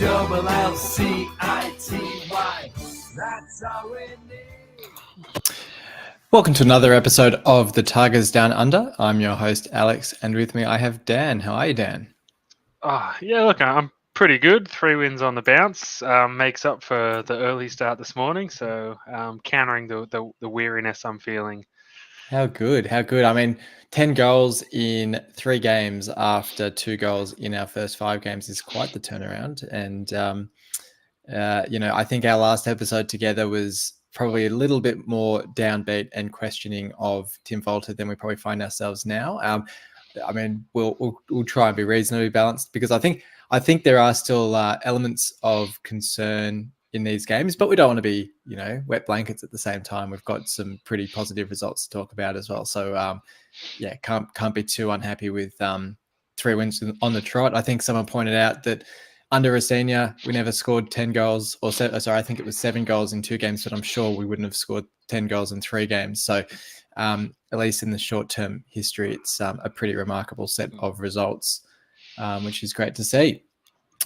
S10E08. That's our name. Welcome to another episode of The Tigers Down Under. I'm your host, Alex, and with me I have Dan. How are you, Dan? Yeah, look, I'm pretty good. 3 wins on the bounce makes up for the early start this morning, so countering the weariness I'm feeling. How good? How good? I mean, 10 goals in 3 games after 2 goals in our first 5 games is quite the turnaround. And, I think our last episode together was probably a little bit more downbeat and questioning of Tim Volter than we probably find ourselves now. I mean, we'll try and be reasonably balanced because I think there are still elements of concern in these games, but we don't want to be, wet blankets at the same time. We've got some pretty positive results to talk about as well. So, can't be too unhappy with 3 wins on the trot. I think someone pointed out that under Rosenia, we never scored 10 goals, I think it was 7 goals in 2 games, but I'm sure we wouldn't have scored 10 goals in 3 games. So at least in the short-term history, it's a pretty remarkable set of results, which is great to see.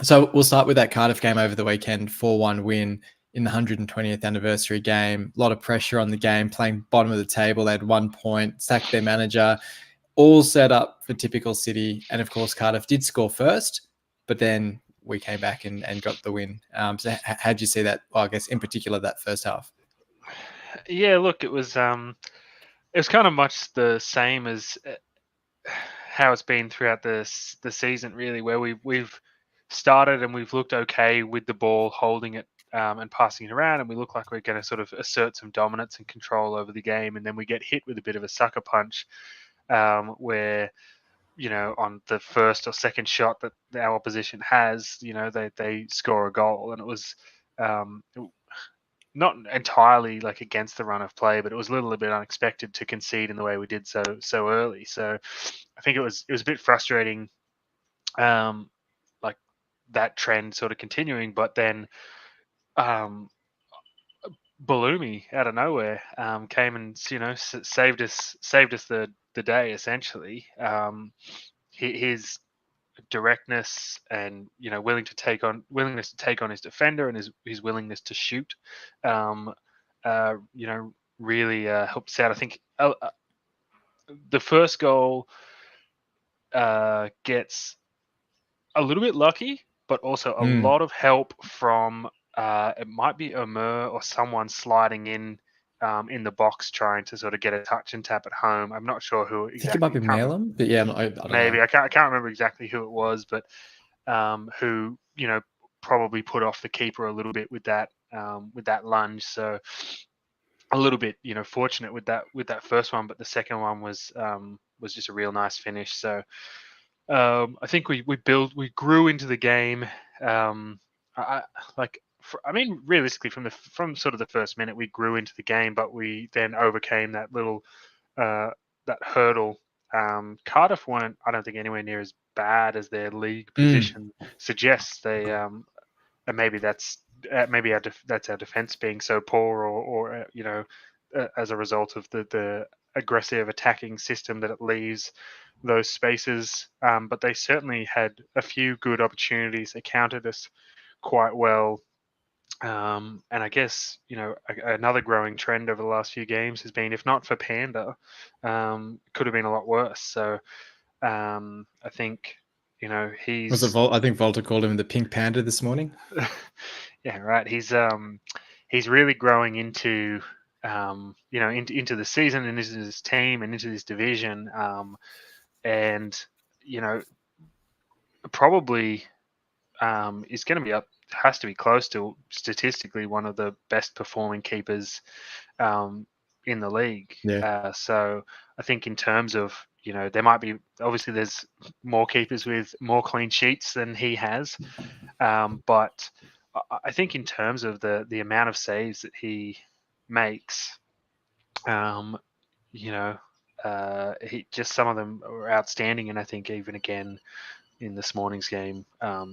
So we'll start with that Cardiff game over the weekend, 4-1 win in the 120th anniversary game. A lot of pressure on the game, playing bottom of the table. They had 1 point, sacked their manager, all set up for typical City. And of course, Cardiff did score first, but then we came back and got the win. So how'd you see that? Well, I guess in particular that first half. Yeah, look, it was kind of much the same as how it's been throughout the season, really, where we've started and we've looked okay with the ball, holding it and passing it around, and we look like we're going to sort of assert some dominance and control over the game, and then we get hit with a bit of a sucker punch where, on the first or second shot that our opposition has, they score a goal, and it was not entirely like against the run of play, but it was a little bit unexpected to concede in the way we did so early. So I think it was a bit frustrating, like that trend sort of continuing, but then Balumi out of nowhere came and saved us the day essentially. His directness and willingness to take on his defender and his willingness to shoot, really helps out. I think the first goal gets a little bit lucky, but also a lot of help from it might be Omer or someone sliding in the box trying to sort of get a touch and tap at home. I'm not sure who exactly. I think it might be Malum, but yeah, I don't maybe know. I can't remember exactly who it was, but who probably put off the keeper a little bit with that lunge. So a little bit fortunate with that first one, but the second one was just a real nice finish. So I think we grew into the game. Realistically, from sort of the first minute, we grew into the game, but we then overcame that little that hurdle. Cardiff weren't, I don't think, anywhere near as bad as their league position suggests. They and maybe that's that's our defense being so poor, or as a result of the aggressive attacking system that it leaves those spaces. But they certainly had a few good opportunities. They countered us quite well. And I guess, another growing trend over the last few games has been, if not for Panda, it could have been a lot worse. So I think, he's... I think Volta called him the Pink Panda this morning. Yeah, right. He's really growing into, into the season and into this team and into this division. And, probably is going to be has to be close to statistically one of the best performing keepers in the league. Yeah. So I think in terms of, there might be, obviously there's more keepers with more clean sheets than he has. But I think in terms of the amount of saves that he makes, just some of them are outstanding. And I think even again in this morning's game,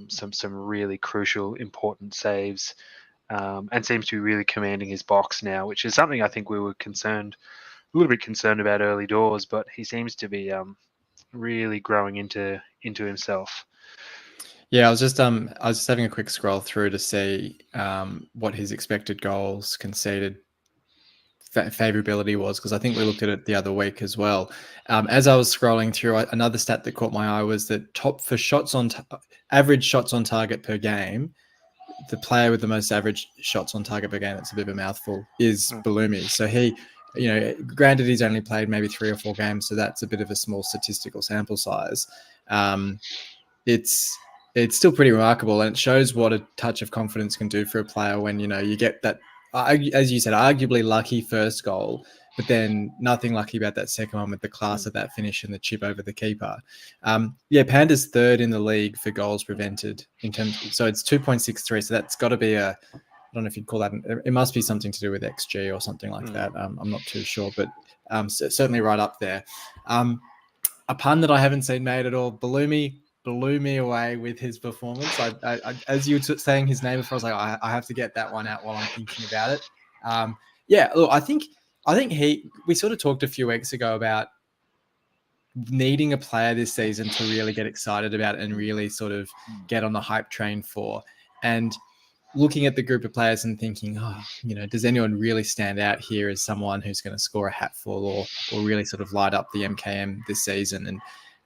some really crucial, important saves, and seems to be really commanding his box now, which is something I think we were a little bit concerned about early doors, but he seems to be really growing into himself. Yeah, I was just having a quick scroll through to see what his expected goals conceded favorability was, because I think we looked at it the other week as well. As I was scrolling through, another stat that caught my eye was that top for shots on average shots on target per game, the player with the most average shots on target per game, that's a bit of a mouthful, is Balumi. So he, granted he's only played maybe 3 or 4 games, so that's a bit of a small statistical sample size. It's still pretty remarkable, and it shows what a touch of confidence can do for a player when you get that, as you said, arguably lucky first goal, but then nothing lucky about that second one with the class of that finish and the chip over the keeper. Panda's third in the league for goals prevented in terms, so it's 2.63. So that's got to be I don't know if you'd call that. It must be something to do with XG or something like that. I'm not too sure, but certainly right up there. A pun that I haven't seen made at all. Balumi blew me away with his performance. I as you were saying his name before, I was like, I have to get that one out while I'm thinking about it. Look, I think we sort of talked a few weeks ago about needing a player this season to really get excited about and really sort of get on the hype train for. And looking at the group of players and thinking, does anyone really stand out here as someone who's going to score a hatful or really sort of light up the MKM this season?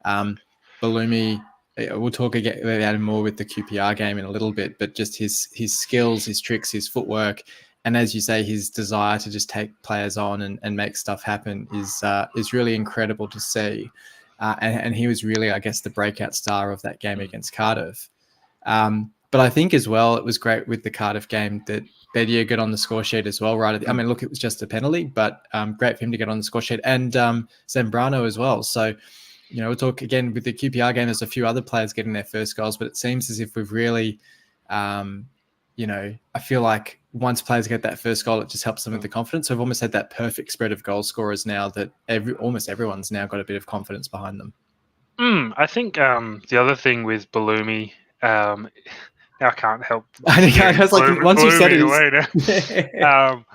And Balumi, we'll talk about him more with the QPR game in a little bit, but just his skills, his tricks, his footwork, and as you say, his desire to just take players on and make stuff happen is really incredible to see. And he was really, I guess, the breakout star of that game against Cardiff. But I think as well, it was great with the Cardiff game that Bedia got on the score sheet as well, right? Look, it was just a penalty, but great for him to get on the score sheet, and Zambrano as well. So, we'll talk again with the QPR game. There's a few other players getting their first goals, but it seems as if we've really, I feel like once players get that first goal, it just helps them with the confidence. So we've almost had that perfect spread of goal scorers now that almost everyone's now got a bit of confidence behind them. I think the other thing with Balumi, I can't help. I was like, once you said it,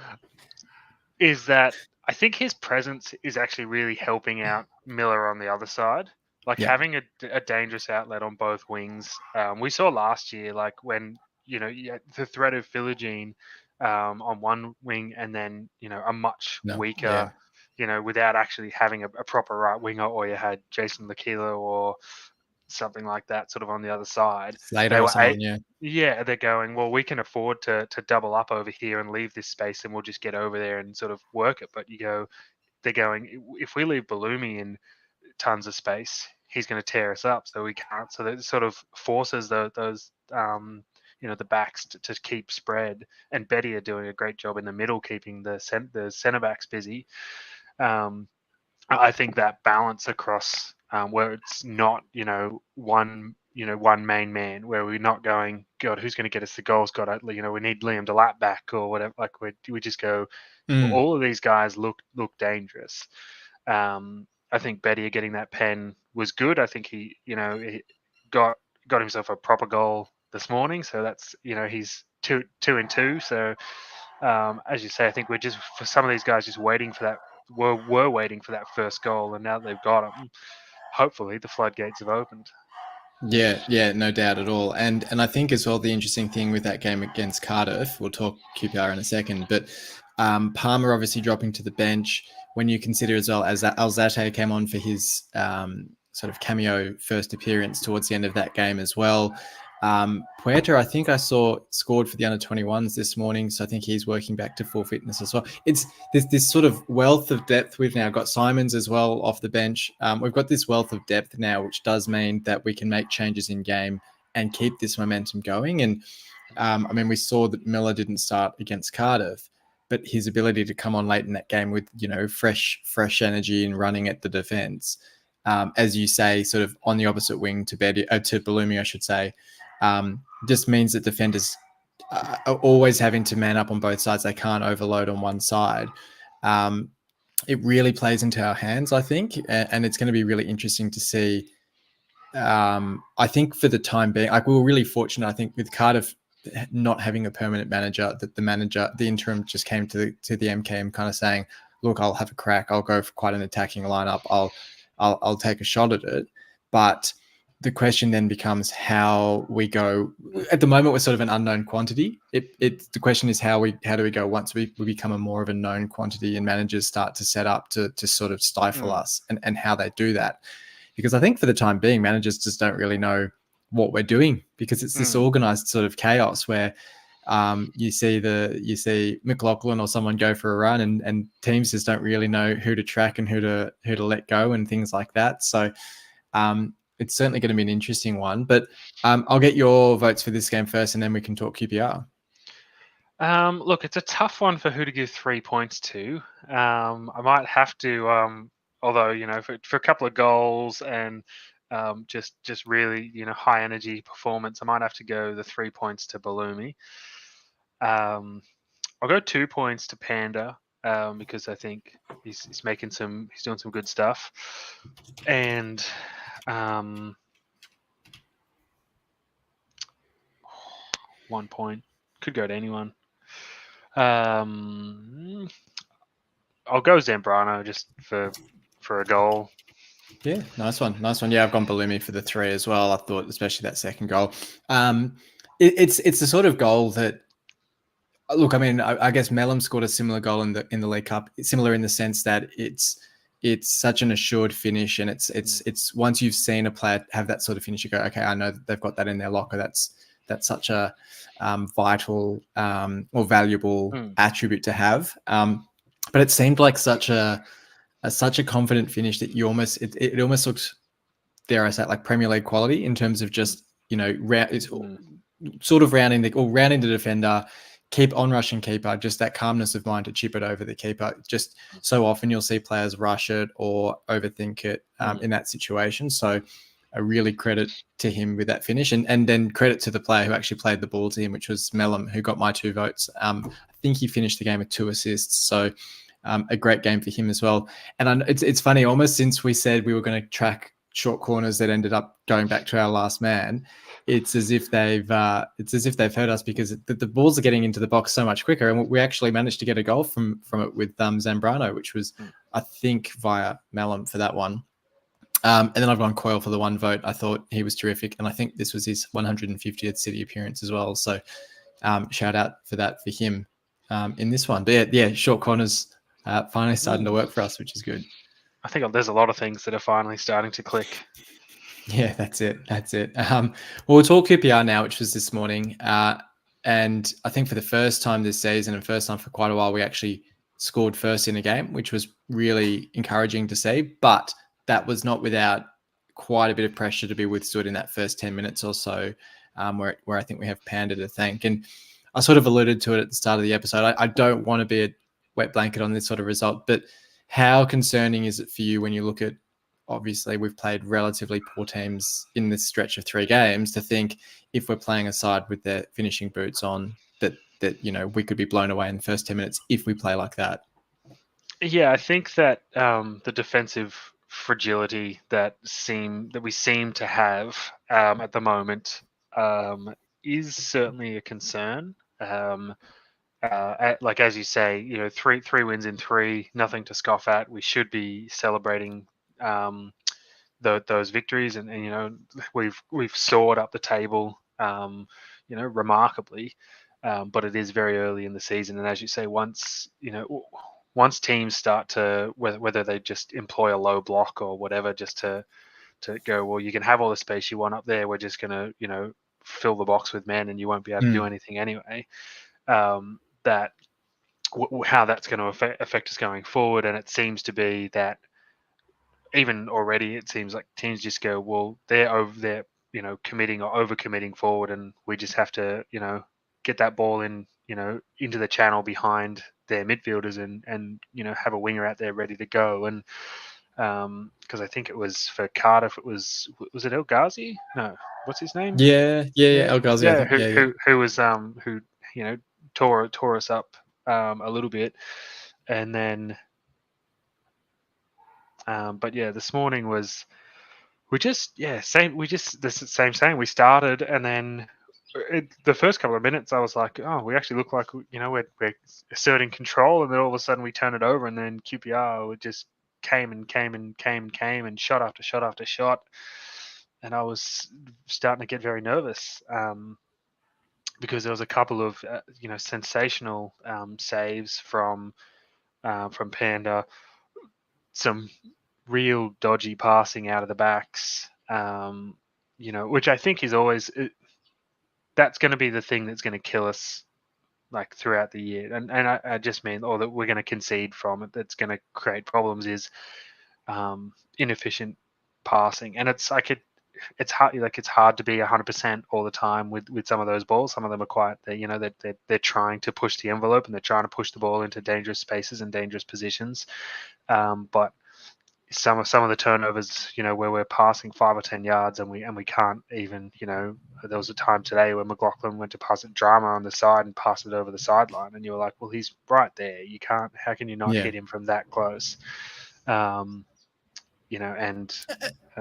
is that I think his presence is actually really helping out Miller on the other side. Having a dangerous outlet on both wings. We saw last year, like when the threat of Philogene on one wing, and then a much weaker, without actually having a proper right winger, or you had Jason Lakila or something like that sort of on the other side. Slater or someone, they're going, well, we can afford to double up over here and leave this space, and we'll just get over there and sort of work it. But they're going, if we leave Balumi in tons of space, he's going to tear us up, so we can't. So that sort of forces those the backs to keep spread, and Betty are doing a great job in the middle, keeping the centre backs busy. I think that balance across where it's not one main man, where we're not going, God, who's going to get us the goals? God, we need Liam Delap back or whatever. Like we just go. All of these guys look dangerous. I think Betty getting that pen was good. I think he got himself a proper goal this morning. So that's he's 2 and 2. So as you say, I think we're just, for some of these guys, just waiting for that. Were waiting for that first goal, and now that they've got them, hopefully the floodgates have opened. Yeah, no doubt at all. And I think as well, the interesting thing with that game against Cardiff, we'll talk QPR in a second, but Palmer obviously dropping to the bench, when you consider as well as Alzate came on for his sort of cameo first appearance towards the end of that game as well. Puerta, I think I saw, scored for the under-21s this morning, so I think he's working back to full fitness as well. It's this sort of wealth of depth. We've now got Simons as well off the bench. We've got this wealth of depth now, which does mean that we can make changes in game and keep this momentum going. And we saw that Miller didn't start against Cardiff, but his ability to come on late in that game with fresh energy and running at the defence, as you say, sort of on the opposite wing to Balumi, I should say. Just means that defenders are always having to man up on both sides. They can't overload on one side. It really plays into our hands, I think, and it's going to be really interesting to see. I think for the time being, we were really fortunate, I think, with Cardiff not having a permanent manager, that the interim just came to the MKM kind of saying, look, I'll have a crack. I'll go for quite an attacking lineup. I'll take a shot at it. But the question then becomes how we go. At the moment, we're sort of an unknown quantity. The question is how do we go once we become a more of a known quantity and managers start to set up to sort of stifle us, and how they do that. Because I think for the time being, managers just don't really know what we're doing, because it's this organized sort of chaos where you see McLaughlin or someone go for a run, and teams just don't really know who to track and who to let go and things like that. So it's certainly going to be an interesting one. But I'll get your votes for this game first, and then we can talk QPR. Look, it's a tough one for who to give 3 points to. I might have to, although for a couple of goals and just really high energy performance, I might have to go the 3 points to Balumi. I'll go 2 points to Panda because I think he's doing some good stuff, and 1 point could go to anyone. I'll go Zambrano just for a goal. Yeah, nice one. Yeah, I've gone Balumi for the 3 as well. I thought, especially that second goal. It's the sort of goal that, look, I mean, I guess Mellum scored a similar goal in the League Cup. It's similar in the sense that it's such an assured finish, and it's once you've seen a player have that sort of finish, you go, okay, I know that they've got that in their locker. That's such a vital or valuable attribute to have. But it seemed like such a confident finish that you almost it almost looks, dare I say, like Premier League quality in terms of just it's sort of rounding the defender, keep on rushing keeper, just that calmness of mind to chip it over the keeper. Just so often you'll see players rush it or overthink it in that situation. So a really credit to him with that finish, and then credit to the player who actually played the ball to him, which was Mellum, who got my 2 votes. I think he finished the game with 2 assists. So a great game for him as well. And it's funny, almost since we said we were going to track short corners that ended up going back to our last man, it's as if they've heard us, because the balls are getting into the box so much quicker, and we actually managed to get a goal from it with Zambrano, which was I think via Mellum for that one. And then I've gone Coyle for the 1 vote. I thought he was terrific, and I think this was his 150th City appearance as well. So shout out for that for him in this one. But yeah, short corners finally starting to work for us, which is good. I think there's a lot of things that are finally starting to click. Yeah, that's it. Well, we'll talk QPR now, which was this morning. And I think for the first time this season, and first time for quite a while, we actually scored first in a game, which was really encouraging to see. But that was not without quite a bit of pressure to be withstood in that first 10 minutes or so, where I think we have Panda to thank. And I sort of alluded to it at the start of the episode. I don't want to be a wet blanket on this sort of result, but how concerning is it for you when you look at, obviously we've played relatively poor teams in this stretch of 3 games, to think if we're playing a side with their finishing boots on, that we could be blown away in the first 10 minutes if we play like that? Yeah, I think that the defensive fragility that we seem to have at the moment is certainly a concern. Like as you say, 3 wins in 3, nothing to scoff at. We should be celebrating those victories, and we've soared up the table, remarkably. But it is very early in the season, and as you say, once teams start to, whether they just employ a low block or whatever, just to go, well, you can have all the space you want up there. We're just going to fill the box with men, and you won't be able to do anything anyway. That how that's going to affect us going forward, and it seems to be that even already it seems like teams just go, well, they're committing or over committing forward, and we just have to get that ball in into the channel behind their midfielders, and have a winger out there ready to go. And because I think it was for Cardiff, was it El Ghazi? No, what's his name? Yeah, El Ghazi. Yeah, I think. who was who tore us up a little bit, and then but yeah, this morning was the same saying. We started, and then the first couple of minutes, I was like, oh, we actually look like we're asserting control, and then all of a sudden we turn it over, and then QPR just came and shot after shot after shot. I was starting to get very nervous because there was a couple of sensational saves from Panda, some real dodgy passing out of the backs, which I think is always that's going to be the thing that's going to kill us like throughout the year, and I just mean, or that we're going to concede from it, that's going to create problems, is inefficient passing. And it's hard to be 100% all the time with some of those balls. Some of them are quite, they're trying to push the envelope, and they're trying to push the ball into dangerous spaces and dangerous positions. But some of the turnovers, where we're passing 5 or 10 yards and we can't even, there was a time today where McLaughlin went to pass it Drama on the side and pass it over the sideline, and you were like, well, he's right there. You can't. How can you not hit him from that close? And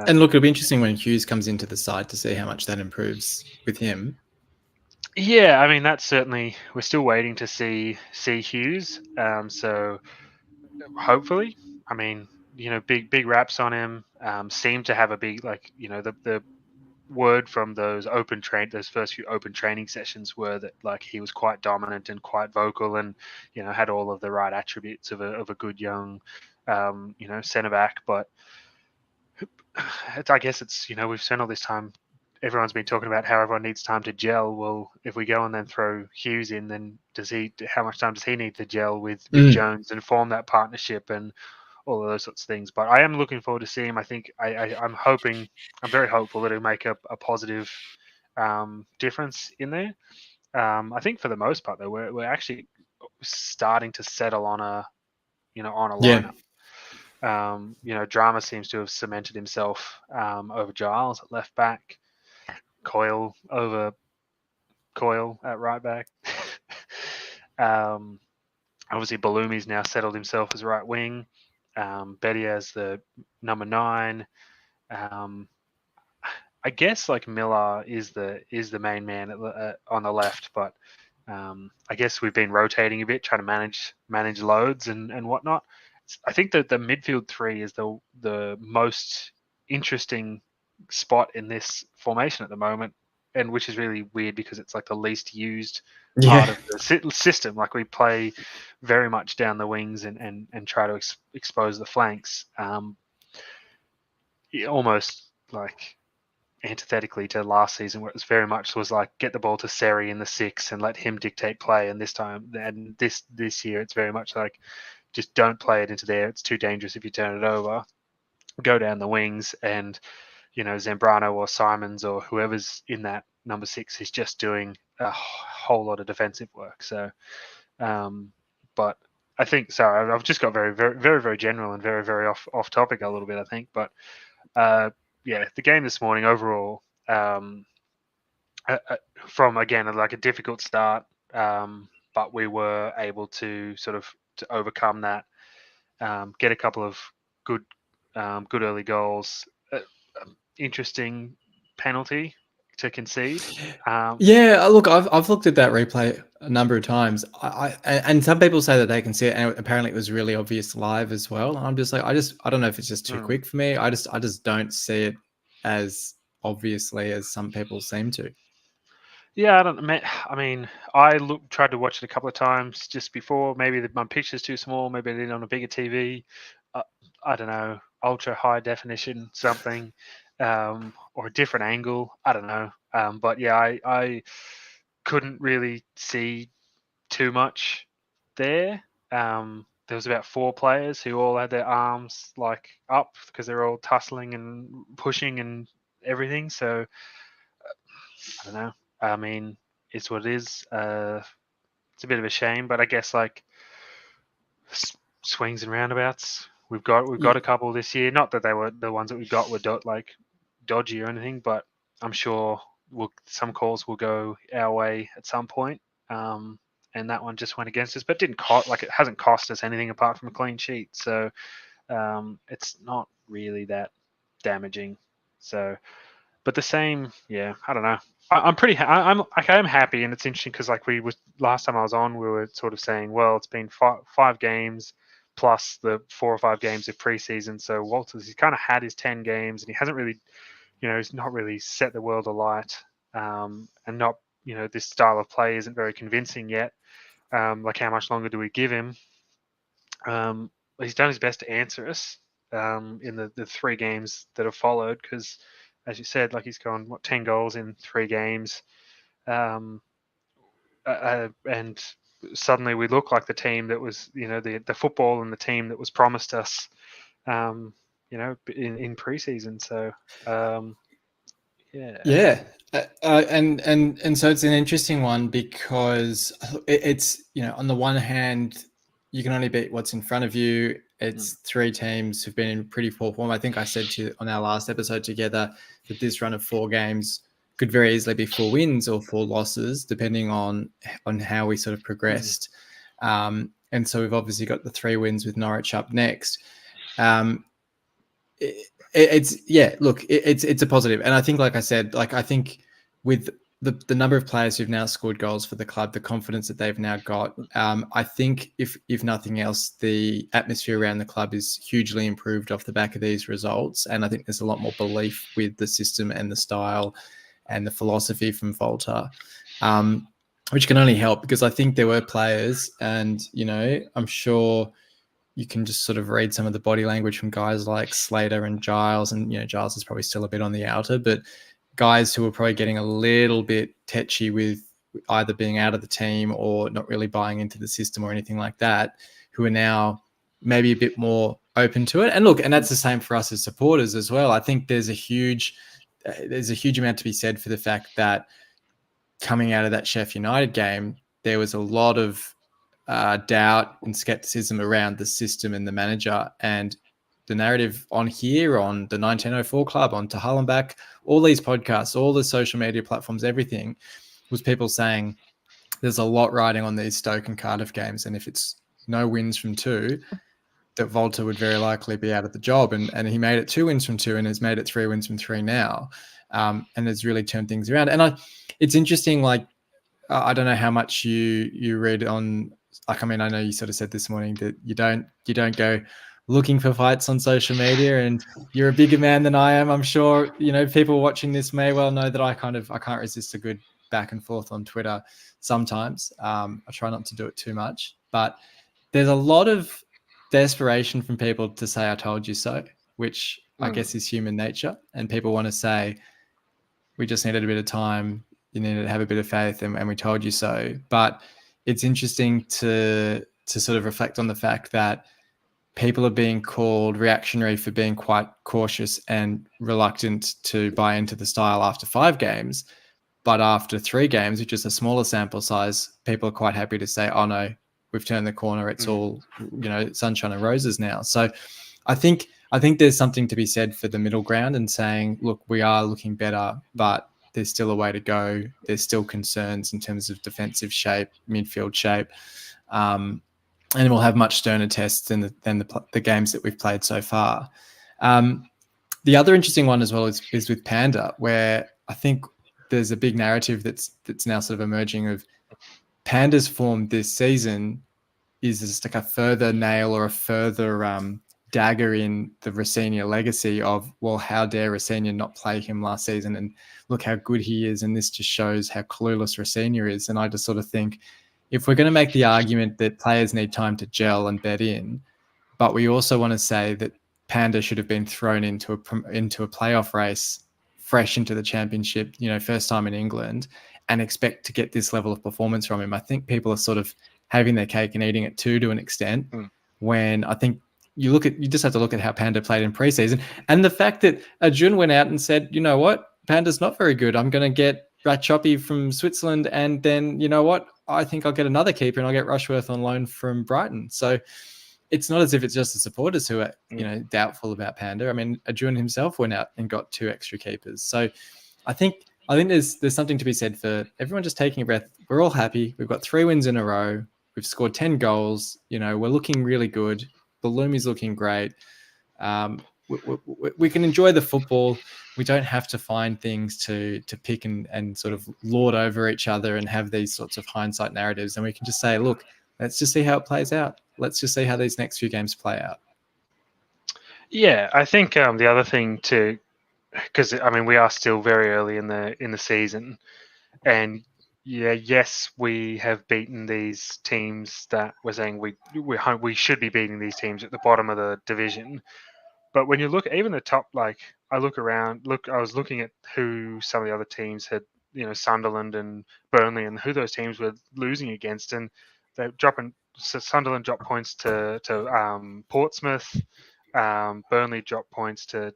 look, it'll be interesting when Hughes comes into the side to see how much that improves with him. Yeah, I mean, that's certainly, we're still waiting to see Hughes. So hopefully, I mean, big raps on him. Seemed to have a big, the word from those first few open training sessions were that like he was quite dominant and quite vocal, and had all of the right attributes of a good young centre back. But I guess it's, we've spent all this time, everyone's been talking about how everyone needs time to gel. Well, if we go and then throw Hughes in, then how much time does he need to gel with Jones and form that partnership and all of those sorts of things? But I am looking forward to seeing him. I think I'm very hopeful that he'll make a positive difference in there. I think for the most part, though, we're actually starting to settle on a lineup. Drama seems to have cemented himself over Giles at left back, Coyle over Coyle at right back. Obviously, Balumi's now settled himself as right wing. Betty as the number 9. I guess like Miller is the main man on the left, but I guess we've been rotating a bit, trying to manage loads and whatnot. I think that the midfield 3 is the most interesting spot in this formation at the moment, and which is really weird because it's like the least used part of the system. Like we play very much down the wings and try to expose the flanks, almost like antithetically to last season, where it was very much was like get the ball to Seri in the 6 and let him dictate play. And this year it's very much like just don't play it into there. It's too dangerous if you turn it over. Go down the wings, and Zambrano or Simons or whoever's in that number 6 is just doing a whole lot of defensive work. So, but I think, sorry, I've just got very, very, very, very general and very, very off topic a little bit, I think. But the game this morning overall, from again like a difficult start, but we were able to sort of to overcome that, get a couple of good early goals. Interesting penalty to concede. Look, I've looked at that replay a number of times. And some people say that they can see it, and apparently it was really obvious live as well. And I'm just like, I don't know if it's just too quick for me. I just don't see it as obviously as some people seem to. Yeah, I mean, I tried to watch it a couple of times just before. Maybe my picture's too small. Maybe I did it on a bigger TV. I don't know, ultra high definition something, or a different angle. I don't know. But yeah, I couldn't really see too much there. There was about 4 players who all had their arms like up because they're all tussling and pushing and everything. So I don't know. I mean, it's what it is. It's a bit of a shame, but I guess like swings and roundabouts. We've got a couple this year. Not that they were the ones that we got were like dodgy or anything, but I'm sure some calls will go our way at some point. And that one just went against us, but it didn't cost, like it hasn't cost us anything apart from a clean sheet. So it's not really that damaging. So, but the same, yeah, I don't know. I'm happy, and it's interesting because like last time I was on, we were sort of saying, well, it's been 5 games plus the 4 or 5 games of preseason. So Walters, he's kind of had his 10 games, and he hasn't really he's not really set the world alight, and not, this style of play isn't very convincing yet. Like, how much longer do we give him? He's done his best to answer us in the 3 games that have followed, because, as you said, like, he's gone 10 goals in 3 games, and suddenly we look like the team that was, the football and the team that was promised us, in preseason. So Yeah. And so it's an interesting one, because it's, on the one hand, you can only beat what's in front of you. It's 3 teams who've been in pretty poor form. I think I said to you on our last episode together that this run of 4 games could very easily be 4 wins or 4 losses, depending on how we sort of progressed. And so we've obviously got the 3 wins with Norwich up next. It's a positive. And I think, like I said, I think with the number of players who've now scored goals for the club, the confidence that they've now got, I think if nothing else, the atmosphere around the club is hugely improved off the back of these results. And I think there's a lot more belief with the system and the style and the philosophy from Volta, which can only help, because I think there were players, and, I'm sure you can just sort of read some of the body language from guys like Slater and Giles, and Giles is probably still a bit on the outer, but guys who are probably getting a little bit tetchy with either being out of the team or not really buying into the system or anything like that, who are now maybe a bit more open to it. And look, and that's the same for us as supporters as well. I think there's a huge amount to be said for the fact that coming out of that Sheffield United game, there was a lot of doubt and skepticism around the system and the manager. And the narrative on here, on the 1904 Club, on To Hull and Back, all these podcasts, all the social media platforms, everything was people saying there's a lot riding on these Stoke and Cardiff games. And if it's no wins from 2, that Volta would very likely be out of the job. And he made it 2 wins from 2 and has made it 3 wins from 3 now, and has really turned things around. And it's interesting, I don't know how much you read on, I know you sort of said this morning that you don't go looking for fights on social media, and you're a bigger man than I am. I'm sure, people watching this may well know that I can't resist a good back and forth on Twitter sometimes. I try not to do it too much, but there's a lot of desperation from people to say, I told you so, which I guess is human nature. And people want to say, we just needed a bit of time. You needed to have a bit of faith, and we told you so. But it's interesting to sort of reflect on the fact that people are being called reactionary for being quite cautious and reluctant to buy into the style after 5 games. But after 3 games, which is a smaller sample size, people are quite happy to say, oh no, we've turned the corner. It's all, sunshine and roses now. So I think there's something to be said for the middle ground and saying, look, we are looking better, but there's still a way to go. There's still concerns in terms of defensive shape, midfield shape. And we'll have much sterner tests than the games that we've played so far. The other interesting one as well is with Panda, where I think there's a big narrative that's now sort of emerging of Panda's form this season is just like a further nail or a further dagger in the Rosenior legacy of, well, how dare Rosenior not play him last season, and look how good he is, and this just shows how clueless Rosenior is. And I just sort of think, if we're going to make the argument that players need time to gel and bed in, but we also want to say that Panda should have been thrown into a playoff race fresh into the championship, first time in England, and expect to get this level of performance from him, I think people are sort of having their cake and eating it too, to an extent, when I think you just have to look at how Panda played in preseason, and the fact that Arjun went out and said, you know what, Panda's not very good. I'm going to get Ratchoppy from Switzerland, and then, you know what, I think I'll get another keeper and I'll get Rushworth on loan from Brighton. So it's not as if it's just the supporters who are, doubtful about Panda. I mean, Arjun himself went out and got 2 extra keepers. So I think there's something to be said for everyone just taking a breath. We're all happy. We've got 3 wins in a row. We've scored 10 goals. We're looking really good. The loom is looking great. We can enjoy the football. We don't have to find things to pick and sort of lord over each other and have these sorts of hindsight narratives. And we can just say, look, let's just see how it plays out. Let's just see how these next few games play out. Yeah, I think the other thing to because I mean we are still very early in the season, and yes, we have beaten these teams that we're saying we should be beating these teams at the bottom of the division. But when you look, even the top, like I was looking at who some of the other teams had, Sunderland and Burnley, and who those teams were losing against, and they're dropping. So Sunderland dropped points to Portsmouth. Burnley dropped points to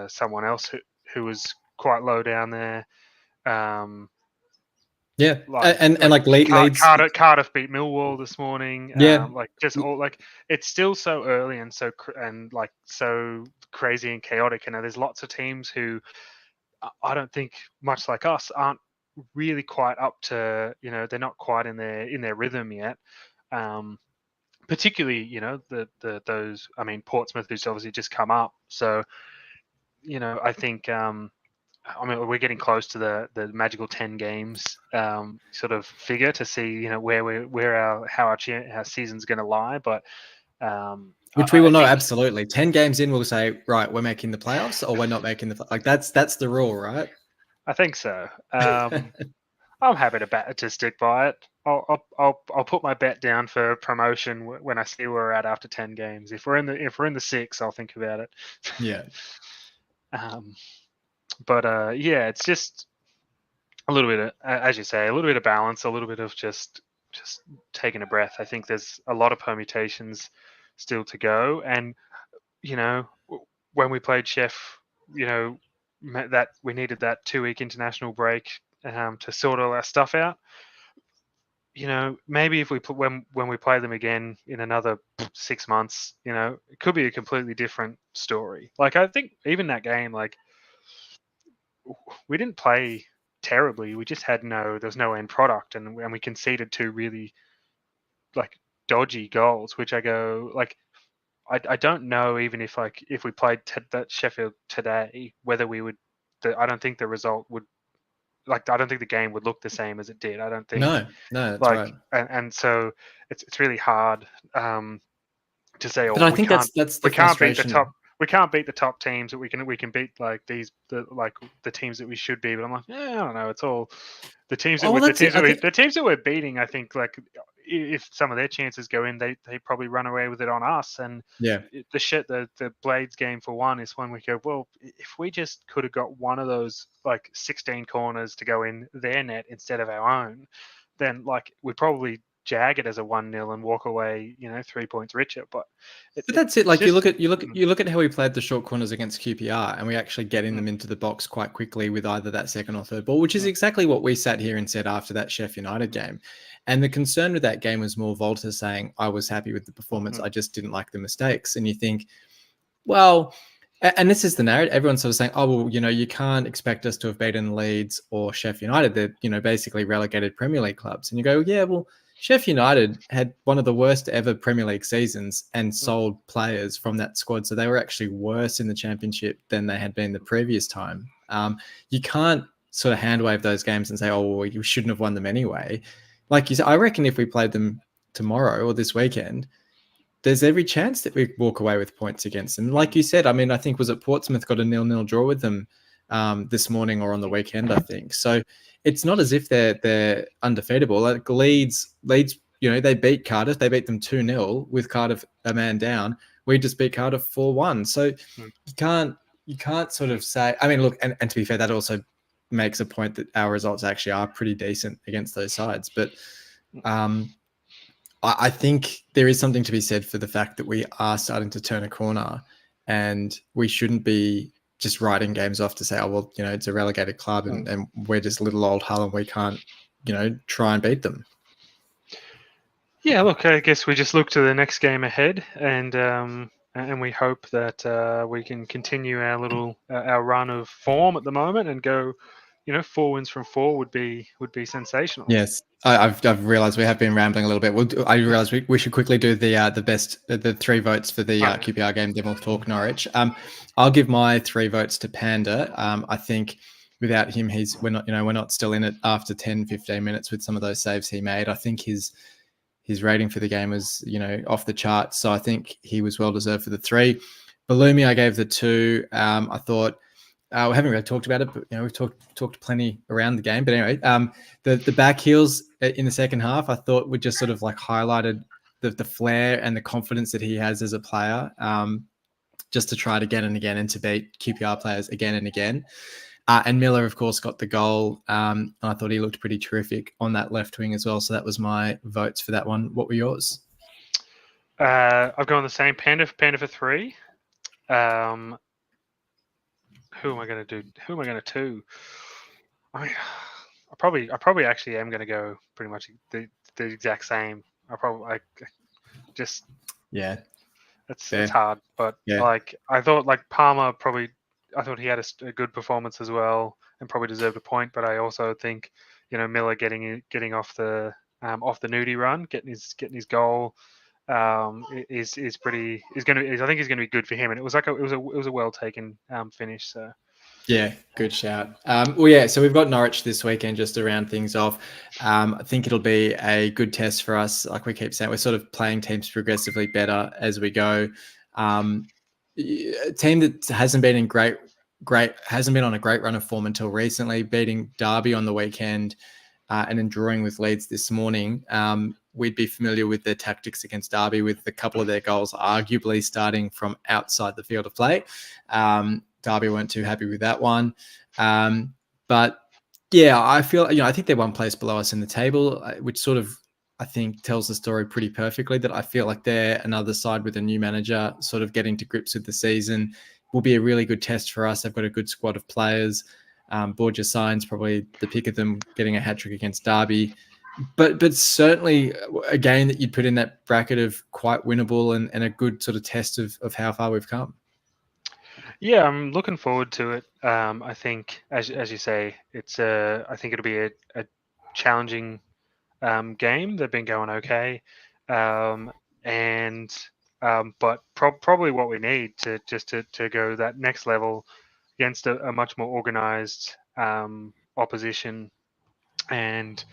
someone else who was quite low down there. Yeah, Like and like Leeds. Cardiff beat Millwall this morning. Yeah, Like just all like it's still so early and so crazy and chaotic. And there's lots of teams who I don't think, much like us, aren't really quite up to, they're not quite in their rhythm yet. Particularly, those, I mean, Portsmouth, who's obviously just come up. So, I think I mean, we're getting close to the magical 10 games sort of figure to see, how our season's going to lie. But which we will know think, absolutely. 10 games in, we'll say, right, we're making the playoffs, or we're not making like that's the rule, right? I think so. I'm happy to stick by it. I'll put my bet down for promotion when I see where we're at after 10 games. If we're in the 6, I'll think about it. Yeah. But yeah, it's just a little bit of, as you say, a little bit of balance, a little bit of just taking a breath. I think there's a lot of permutations still to go, and when we played Chef, that we needed that 2-week international break to sort all our stuff out. Maybe if when we play them again in another 6 months, it could be a completely different story. Like I think even that game, like we didn't play terribly. We just had there was no end product, and we conceded 2 really like dodgy goals, which I go like I don't know even if we played that Sheffield today whether we would. I don't think the result would. Like I don't think the game would look the same as it did. I don't think. No, that's right. And so it's really hard to say. But I think that's the we can't beat frustration. We can't beat the top teams, but we can beat like the teams that we should be. But I'm like, I don't know. It's all the teams that we're beating. I think like if some of their chances go in, they probably run away with it on us. And yeah, the Blades game for one is when we go, well, if we just could have got one of those like 16 corners to go in their net instead of our own, then like we probably jag it as a 1-0 and walk away, 3 points richer. But that's it. Like you look at how we played the short corners against QPR, and we actually getting them into the box quite quickly with either that second or third ball, which is exactly what we sat here and said after that Sheffield United game. And the concern with that game was more Volta saying, I was happy with the performance, I just didn't like the mistakes. And you think, well, and this is the narrative. Everyone's sort of saying, oh, well, you can't expect us to have beaten Leeds or Sheffield United. They're, basically relegated Premier League clubs. And you go, yeah, well, Sheffield United had one of the worst ever Premier League seasons and sold players from that squad. So they were actually worse in the Championship than they had been the previous time. You can't sort of hand wave those games and say, oh, well, you shouldn't have won them anyway. Like you said, I reckon if we played them tomorrow or this weekend, there's every chance that we walk away with points against them. Like you said, I mean, I think was it Portsmouth got a 0-0 draw with them this morning or on the weekend, I think. So it's not as if they're undefeatable. Like Leeds, they beat Cardiff. They beat them 2-0 with Cardiff a man down. We just beat Cardiff 4-1. So you can't sort of say, I mean, look, and to be fair, that also makes a point that our results actually are pretty decent against those sides. But I think there is something to be said for the fact that we are starting to turn a corner, and we shouldn't be just writing games off to say, oh, well, it's a relegated club and we're just little old Hull and we can't, try and beat them. Yeah, look, I guess we just look to the next game ahead, and we hope that we can continue our run of form at the moment and go, 4 wins from 4 would be sensational. Yes, I've realised we have been rambling a little bit. I realised we should quickly do the 3 votes for the QPR game. Then we'll talk Norwich. I'll give my 3 votes to Panda. I think without him, we're not still in it after 10, 15 minutes with some of those saves he made. I think his rating for the game was off the charts, so I think he was well deserved for the 3. Balumi, I gave the 2. I thought we haven't really talked about it, but we've talked plenty around the game. But anyway, the back heels in the second half, I thought would just sort of like highlighted the flair and the confidence that he has as a player, just to try it again and again and to beat QPR players again and again. And Miller, of course, got the goal. And I thought he looked pretty terrific on that left wing as well. So that was my votes for that one. What were yours? I've gone the same. Panda for 3. Who am I going to do? Who am I going to 2? I probably actually am going to go pretty much the exact same. Yeah. It's hard, but yeah. like I thought, like Palmer I thought he had a good performance as well and probably deserved a point. But I also think Miller getting off the nudie run, getting his goal is I think he's going to be good for him. And it was a well taken finish. So. Yeah, good shout. Well, yeah, so we've got Norwich this weekend just to round things off. I think it'll be a good test for us. Like we keep saying, we're sort of playing teams progressively better as we go. A team that hasn't been on a great run of form until recently, beating Derby on the weekend and then drawing with Leeds this morning. We'd be familiar with their tactics against Derby, with a couple of their goals arguably starting from outside the field of play. Derby weren't too happy with that one. But yeah, I feel, I think they're one place below us in the table, which sort of, I think, tells the story pretty perfectly, that I feel like they're another side with a new manager sort of getting to grips with the season. Will be a really good test for us. They've got a good squad of players. Borja Sainz, probably the pick of them, getting a hat-trick against Derby. But certainly a game that you'd put in that bracket of quite winnable and a good sort of test of how far we've come. Yeah, I'm looking forward to it. I think, as you say, I think it'll be a challenging game. They've been going okay, but probably what we need to go that next level against a much more organized opposition, and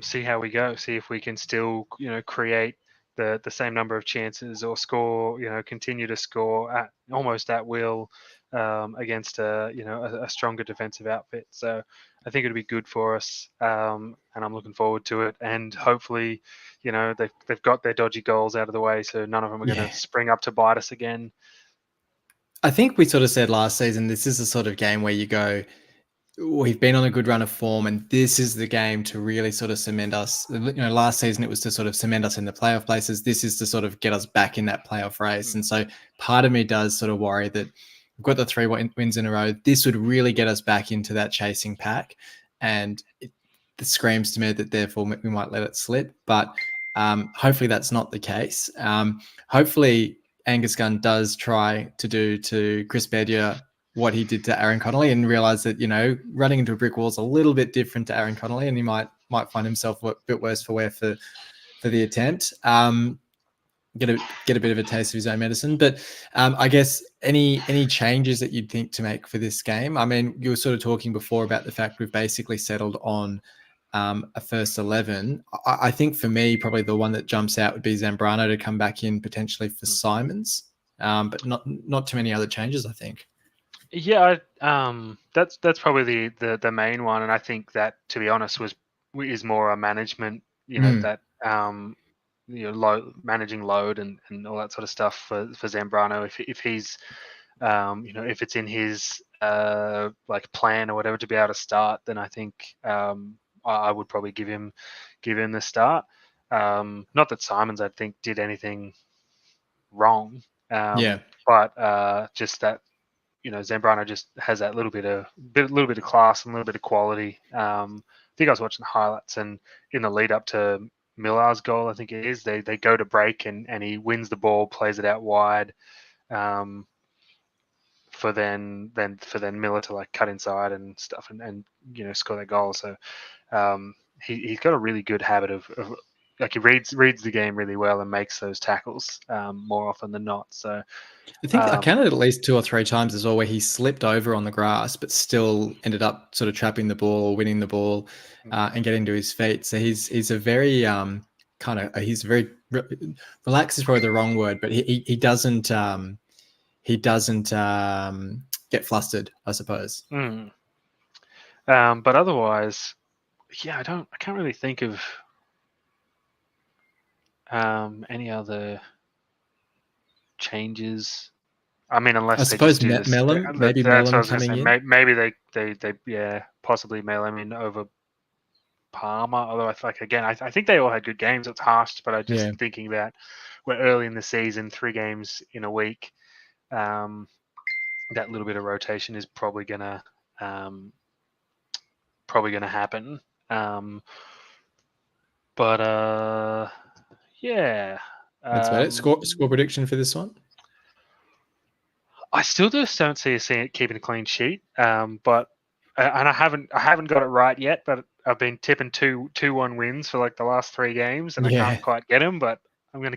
see how we go. See if we can still create the same number of chances or score, continue to score almost at will against a stronger defensive outfit. So I think it'll be good for us, and I'm looking forward to it. And hopefully, they've got their dodgy goals out of the way, so none of them are going to spring up to bite us again. I think we sort of said last season, this is the sort of game where you go, we've been on a good run of form, and this is the game to really sort of cement us. Last season it was to sort of cement us in the playoff places. This is to sort of get us back in that playoff race. And so part of me does sort of worry that we've got the 3 wins in a row. This would really get us back into that chasing pack, and it screams to me that therefore we might let it slip. But hopefully that's not the case. Hopefully Angus Gunn does try to do to Chris Bedia what he did to Aaron Connolly, and realize that, running into a brick wall is a little bit different to Aaron Connolly, and he might find himself a bit worse for wear for the attempt. Get a bit of a taste of his own medicine. But I guess any changes that you'd think to make for this game? I mean, you were sort of talking before about the fact we've basically settled on a first 11. I think for me, probably the one that jumps out would be Zambrano to come back in potentially for Simons, but not too many other changes, I think. Yeah, that's probably the main one, and I think that, to be honest, is more a management, that managing load and all that sort of stuff for Zambrano. If he's if it's in his like plan or whatever to be able to start, then I think I would probably give him the start. Not that Simons, I think, did anything wrong. But just that. Zambrano just has that little bit of class and a little bit of quality. I think I was watching the highlights, and in the lead up to Millar's goal, I think it is, they go to break and he wins the ball, plays it out wide, for then Miller to like cut inside and stuff and score that goal. So he's got a really good habit of like, he reads the game really well and makes those tackles more often than not. So I think I counted at least 2 or 3 times as well where he slipped over on the grass, but still ended up sort of trapping the ball or winning the ball and getting to his feet. So he's a very he's very relaxed is probably the wrong word, but he doesn't get flustered, I suppose. Mm. But otherwise, yeah, I can't really think of any other changes. I mean, I unless they just suppose do this. Mellum, maybe That's what I Mellum was going to coming say. in. Maybe they possibly Mellum in over Palmer. Although I feel like again, I think they all had good games. It's harsh, but I just Yeah. thinking that we're early in the season, 3 games in a week. That little bit of rotation is probably gonna happen. But yeah. That's about it. Score prediction for this one? I still just don't see us keeping a clean sheet. But and I haven't got it right yet. But I've been tipping 2-1 wins for like the last 3 games, and I Yeah. can't quite get them. But I'm gonna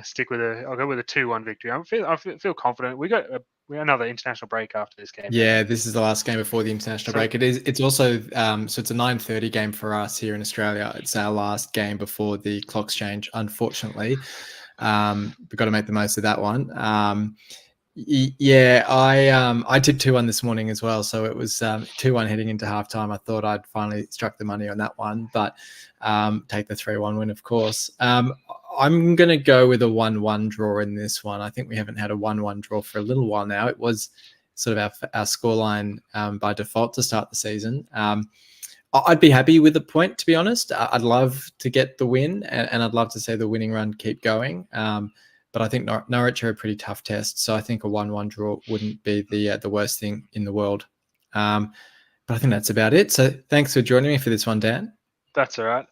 stick with I'll go with a 2-1 victory. I feel confident. We got another international break after this game. Yeah, this is the last game before the international So- break. It's also so it's a 9:30 game for us here in Australia. It's our last game before the clocks change, unfortunately. We've got to make the most of that one. Yeah, I tipped 2-1 this morning as well, so it was 2-1 heading into halftime. I thought I'd finally struck the money on that one, but take the 3-1 win, of course. I'm going to go with a 1-1 draw in this one. I think we haven't had a 1-1 draw for a little while now. It was sort of our scoreline by default to start the season. I'd be happy with a point, to be honest. I'd love to get the win, and I'd love to see the winning run keep going. But I think Norwich are a pretty tough test, so I think a 1-1 draw wouldn't be the worst thing in the world. But I think that's about it. So thanks for joining me for this one, Dan. That's all right.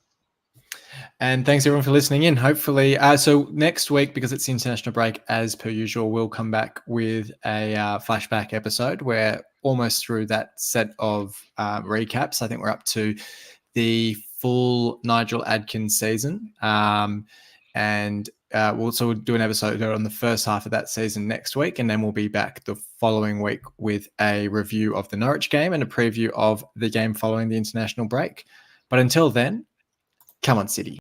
And thanks everyone for listening in. Hopefully, so next week, because it's the international break, as per usual, we'll come back with a flashback episode. We're almost through that set of recaps. I think we're up to the full Nigel Adkins season. And we'll do an episode on the first half of that season next week, and then we'll be back the following week with a review of the Norwich game and a preview of the game following the international break. But until then, come on, City.